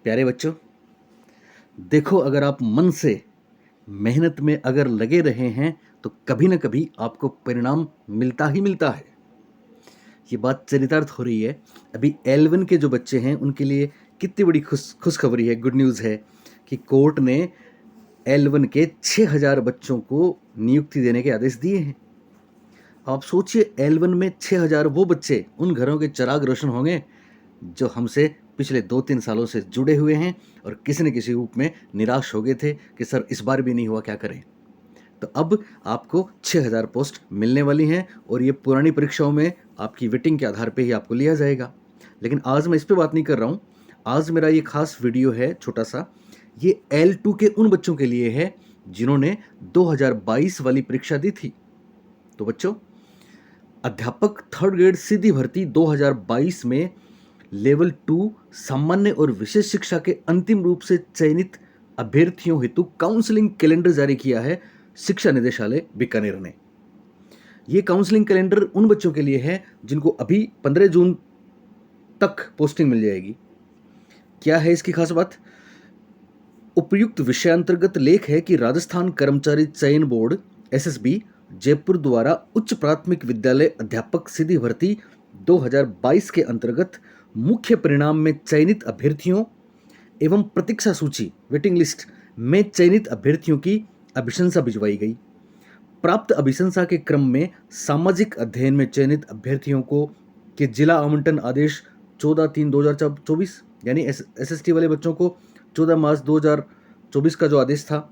प्यारे बच्चों, देखो अगर आप मन से मेहनत में अगर लगे रहे हैं तो कभी ना कभी आपको परिणाम मिलता ही मिलता है। ये बात चरितार्थ हो रही है। अभी L1 के जो बच्चे हैं उनके लिए कितनी बड़ी खुशखबरी है, गुड न्यूज़ है कि कोर्ट ने L1 के 6000 बच्चों को नियुक्ति देने के आदेश दिए हैं। आप सोचिए, L1 में 6000 वो बच्चे उन घरों के चिराग रोशन होंगे जो हमसे पिछले 2-3 सालों से जुड़े हुए हैं और किसी न किसी रूप में निराश हो गए थे कि सर इस बार भी नहीं हुआ, क्या करें। तो अब आपको 6000 पोस्ट मिलने वाली हैं और ये पुरानी परीक्षाओं में आपकी वेटिंग के आधार पे ही आपको लिया जाएगा। लेकिन आज मैं इस पे बात नहीं कर रहा हूँ। आज मेरा ये खास वीडियो है छोटा सा, ये L2 के उन बच्चों के लिए है जिन्होंने 2022 वाली परीक्षा दी थी। तो बच्चों, अध्यापक थर्ड ग्रेड सीधी भर्ती 2022 में लेवल 2 सामान्य और विशेष शिक्षा के अंतिम रूप से चयनित अभ्यर्थियों हेतु काउंसलिंग कैलेंडर जारी किया है शिक्षा निदेशालय बीकानेर ने। यह काउंसलिंग कैलेंडर उन बच्चों के लिए है जिनको अभी 15 जून तक पोस्टिंग मिल जाएगी। क्या है इसकी खास बात? उपयुक्त विषयांतर्गत लेख है कि राजस्थान कर्मचारी चयन बोर्ड एसएसबी जयपुर द्वारा उच्च प्राथमिक विद्यालय अध्यापक सीधी भर्ती 2022 के अंतर्गत मुख्य परिणाम में चयनित अभ्यर्थियों एवं प्रतीक्षा सूची वेटिंग लिस्ट में चयनित अभ्यर्थियों की अभिशंसा भिजवाई गई। प्राप्त अभिशंसा के क्रम में सामाजिक अध्ययन में चयनित अभ्यर्थियों को के जिला आवंटन आदेश 14/3/2024 यानी एसएसटी वाले बच्चों को 14 मार्च 2024 का जो आदेश था।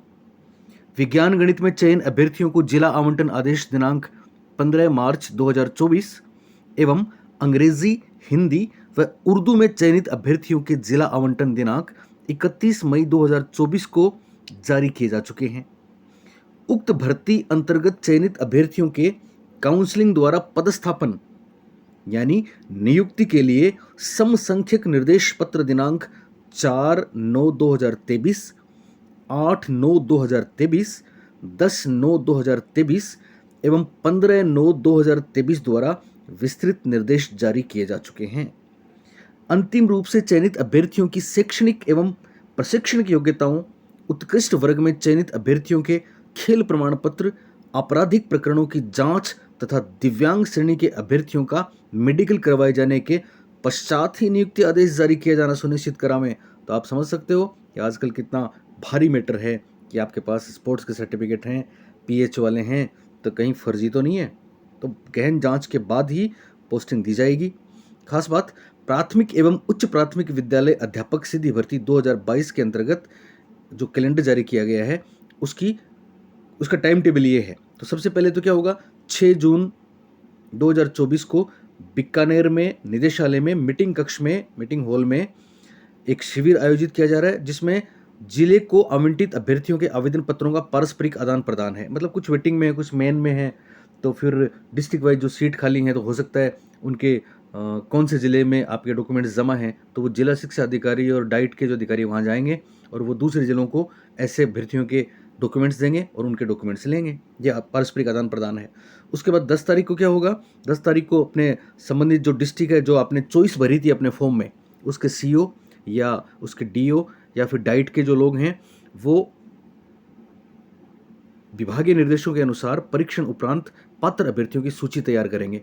विज्ञान गणित में चयन अभ्यर्थियों को जिला आवंटन आदेश दिनांक 15 मार्च 2024 एवं अंग्रेजी, हिंदी व उर्दू में चयनित अभ्यर्थियों के जिला आवंटन दिनांक 31 मई 2024 को जारी किए जा चुके हैं। उक्त भर्ती अंतर्गत चयनित अभ्यर्थियों के काउंसलिंग द्वारा पदस्थापन यानी नियुक्ति के लिए समसंख्यक निर्देश पत्र दिनांक 4/9/2023, 8/9/2023, 10/9/2023 एवं 15/9/2023 द्वारा विस्तृत निर्देश जारी किए जा चुके हैं। अंतिम रूप से चयनित अभ्यर्थियों की शैक्षणिक एवं प्रशिक्षणिक योग्यताओं, उत्कृष्ट वर्ग में चयनित अभ्यर्थियों के खेल प्रमाण पत्र, आपराधिक प्रकरणों की जांच तथा दिव्यांग श्रेणी के अभ्यर्थियों का मेडिकल करवाए जाने के पश्चात ही नियुक्ति आदेश जारी किया जाना सुनिश्चित करावें। तो आप समझ सकते हो कि आजकल कितना भारी मैटर है कि आपके पास स्पोर्ट्स के सर्टिफिकेट हैं, पीएच वाले हैं, तो कहीं फर्जी तो नहीं है। तो गहन जांच के बाद ही पोस्टिंग दी जाएगी। खास बात, प्राथमिक एवं उच्च प्राथमिक विद्यालय अध्यापक सीधी भर्ती 2022 के अंतर्गत जो कैलेंडर जारी किया गया है उसका टाइम टेबल ये है। तो सबसे पहले तो क्या होगा, 6 जून 2024 को बीकानेर में निदेशालय में मीटिंग हॉल में एक शिविर आयोजित किया जा रहा है जिसमें जिले को आवंटित अभ्यर्थियों के आवेदन पत्रों का पारस्परिक आदान प्रदान है। मतलब कुछ वेटिंग में है, कुछ मेन में है, तो फिर डिस्ट्रिक्ट वाइज जो सीट खाली है तो हो सकता है उनके कौन से ज़िले में आपके डॉक्यूमेंट्स जमा हैं, तो वो जिला शिक्षा अधिकारी और डाइट के जो अधिकारी वहाँ जाएंगे और वो दूसरे ज़िलों को ऐसे अभ्यर्थियों के डॉक्यूमेंट्स देंगे और उनके डॉक्यूमेंट्स लेंगे। ये पारस्परिक आदान प्रदान है। उसके बाद 10 तारीख को क्या होगा, 10 तारीख को अपने संबंधित जो डिस्ट्रिक्ट है, जो आपने चॉइस भरी थी अपने फॉर्म में, उसके सीओ या उसके डीओ या फिर डाइट के जो लोग हैं वो विभागीय निर्देशों के अनुसार परीक्षण उपरांत पात्र अभ्यर्थियों की सूची तैयार करेंगे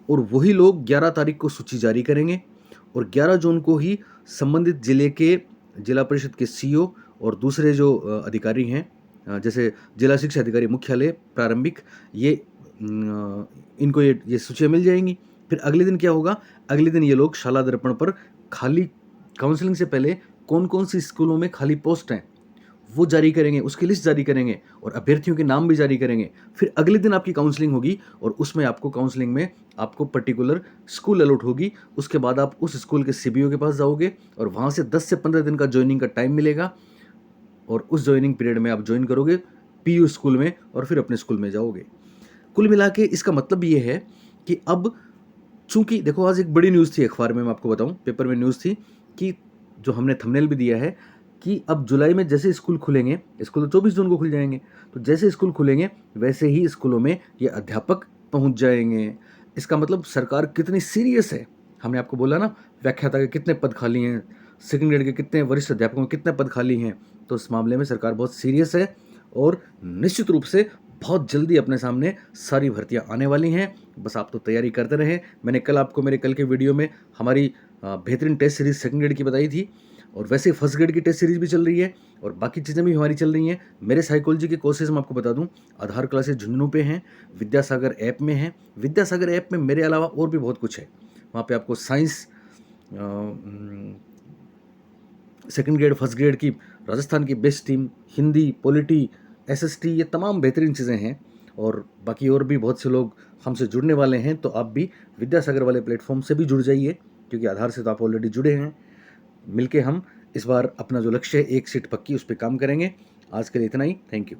और वही लोग 11 तारीख को सूची जारी करेंगे और 11 जून को ही संबंधित जिले के जिला परिषद के सीओ और दूसरे जो अधिकारी हैं, जैसे जिला शिक्षा अधिकारी मुख्यालय प्रारंभिक, इनको ये सूचियाँ मिल जाएंगी। फिर अगले दिन क्या होगा, अगले दिन ये लोग शाला दर्पण पर खाली काउंसलिंग से पहले कौन कौन सी स्कूलों में खाली पोस्ट हैं वो जारी करेंगे, उसकी लिस्ट जारी करेंगे और अभ्यर्थियों के नाम भी जारी करेंगे। फिर अगले दिन आपकी काउंसलिंग होगी और उसमें आपको काउंसलिंग में आपको पर्टिकुलर स्कूल अलॉट होगी। उसके बाद आप उस स्कूल के सीबीओ के पास जाओगे और वहाँ से 10 से 15 दिन का ज्वाइनिंग का टाइम मिलेगा और उस ज्वाइनिंग पीरियड में आप ज्वाइन करोगे पीयू स्कूल में और फिर अपने स्कूल में जाओगे। कुल मिला के इसका मतलब ये है कि अब चूंकि देखो, आज एक बड़ी न्यूज़ थी अखबार में, मैं आपको बताऊं, पेपर में न्यूज़ थी कि जो हमने थंबनेल भी दिया है कि अब जुलाई में जैसे स्कूल खुलेंगे, स्कूल तो 24 जून को खुल जाएंगे, तो जैसे स्कूल खुलेंगे वैसे ही स्कूलों में ये अध्यापक पहुंच जाएंगे। इसका मतलब सरकार कितनी सीरियस है। हमने आपको बोला ना, व्याख्याता के कितने पद खाली हैं, सेकंड ग्रेड के कितने वरिष्ठ अध्यापकों के कितने पद खाली हैं। तो इस मामले में सरकार बहुत सीरियस है और निश्चित रूप से बहुत जल्दी अपने सामने सारी भर्तियां आने वाली हैं। बस आप तो तैयारी करते रहें। मैंने कल आपको मेरे कल के वीडियो में हमारी बेहतरीन टेस्ट सीरीज सेकंड ग्रेड की बताई थी, और वैसे फर्स्ट ग्रेड की टेस्ट सीरीज भी चल रही है और बाकी चीज़ें भी हमारी चल रही हैं। मेरे साइकोलॉजी के कोर्सेज में आपको बता दूं, आधार क्लासेस झुंझुनू पे हैं, विद्यासागर ऐप में हैं। विद्यासागर ऐप में मेरे अलावा और भी बहुत कुछ है। वहाँ पे आपको science, second grade first grade की राजस्थान की best team, Hindi, polity, SST, ये तमाम बेहतरीन चीज़ें हैं। और बाकी और भी बहुत से लोग हमसे जुड़ने वाले हैं, तो आप भी विद्यासागर वाले प्लेटफॉर्म से भी जुड़ जाइए, क्योंकि आधार से तो आप ऑलरेडी जुड़े हैं। मिलके हम इस बार अपना जो लक्ष्य है 1 सीट पक्की, उस पर काम करेंगे। आज के लिए इतना ही। Thank you.